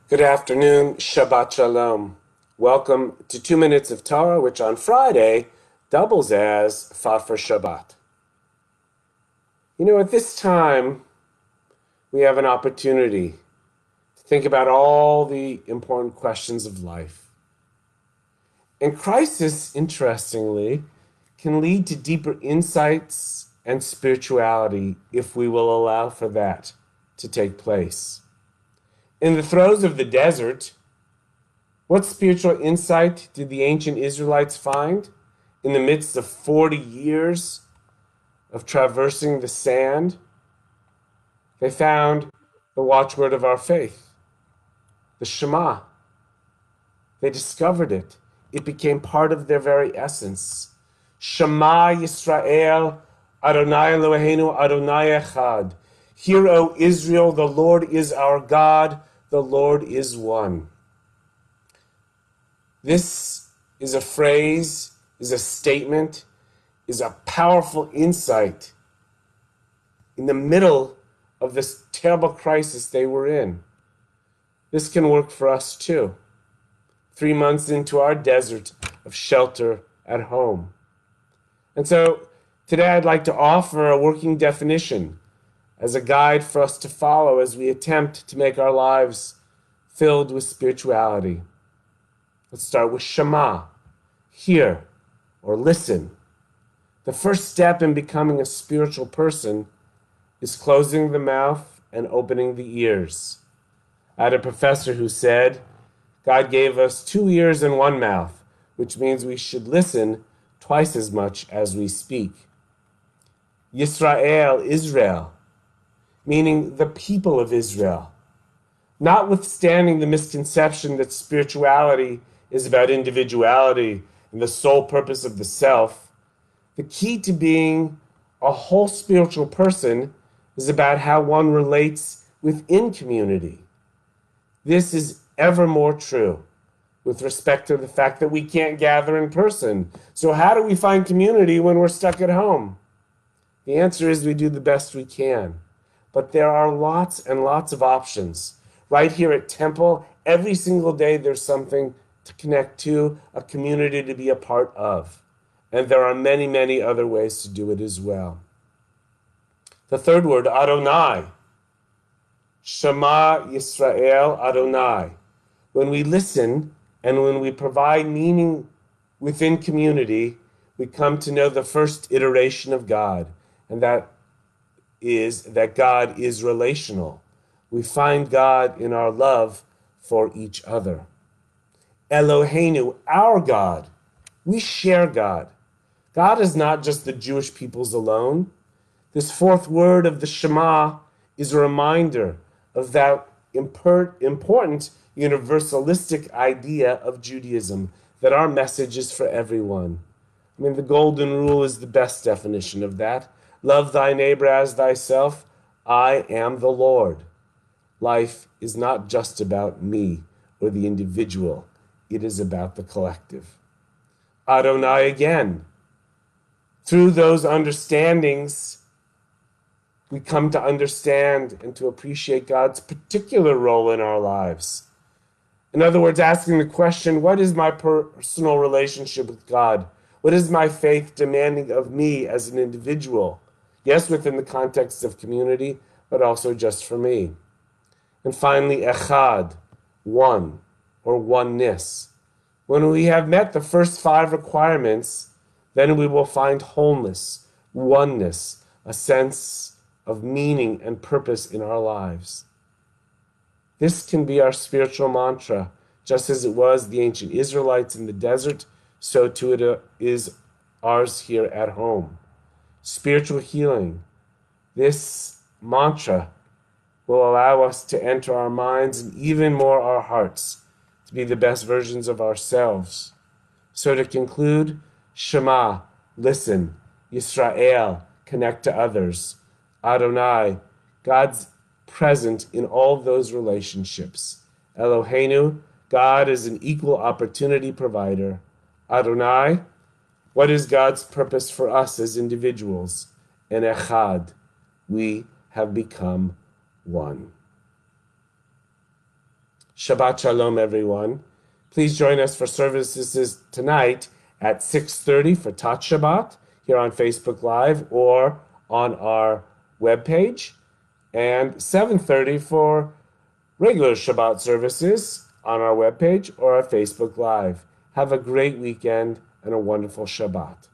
Good afternoon, Shabbat Shalom. Welcome to 2 Minutes of Torah, which on Friday doubles as Thought for Shabbat. At this time, we have an opportunity to think about all the important questions of life. And crisis, interestingly, can lead to deeper insights and spirituality if we will allow for that to take place. In the throes of the desert, what spiritual insight did the ancient Israelites find in the midst of 40 years of traversing the sand? They found the watchword of our faith, the Shema. They discovered it. It became part of their very essence. Shema Yisrael, Adonai Eloheinu, Adonai Echad. Hear, O Israel, the Lord is our God, the Lord is one. This is a phrase, is a statement, is a powerful insight in the middle of this terrible crisis they were in. This can work for us too. 3 months into our desert of shelter at home. And so today I'd like to offer a working definition as a guide for us to follow as we attempt to make our lives filled with spirituality. Let's start with Shema, hear or listen. The first step in becoming a spiritual person is closing the mouth and opening the ears. I had a professor who said, God gave us 2 ears and 1 mouth, which means we should listen twice as much as we speak. Yisrael, Israel, meaning the people of Israel. Notwithstanding the misconception that spirituality is about individuality and the sole purpose of the self, the key to being a whole spiritual person is about how one relates within community. This is ever more true with respect to the fact that we can't gather in person. So how do we find community when we're stuck at home? The answer is we do the best we can. But there are lots and lots of options. Right here at Temple, every single day there's something to connect to, a community to be a part of. And there are many, many other ways to do it as well. The third word, Adonai. Shema Yisrael Adonai. When we listen and when we provide meaning within community, we come to know the first iteration of God, and that is that God is relational. We find God in our love for each other. Eloheinu, our God. We share God. God is not just the Jewish people's alone. This fourth word of the Shema is a reminder of that important universalistic idea of Judaism, that our message is for everyone. The golden rule is the best definition of that. Love thy neighbor as thyself. I am the Lord. Life is not just about me or the individual. It is about the collective. Adonai again. Through those understandings, we come to understand and to appreciate God's particular role in our lives. In other words, asking the question, what is my personal relationship with God? What is my faith demanding of me as an individual? Yes, within the context of community, but also just for me. And finally, Echad, one, or oneness. When we have met the first 5 requirements, then we will find wholeness, oneness, a sense of meaning and purpose in our lives. This can be our spiritual mantra, just as it was the ancient Israelites in the desert, so too it is ours here at home. Spiritual healing. This mantra will allow us to enter our minds and even more our hearts to be the best versions of ourselves. So to conclude, Shema, listen. Yisrael, connect to others. Adonai, God's present in all those relationships. Eloheinu, God is an equal opportunity provider. Adonai, what is God's purpose for us as individuals? And Echad, we have become one. Shabbat Shalom, everyone. Please join us for services tonight at 6:30 for Tat Shabbat here on Facebook Live or on our webpage, and 7:30 for regular Shabbat services on our webpage or our Facebook Live. Have a great weekend and a wonderful Shabbat.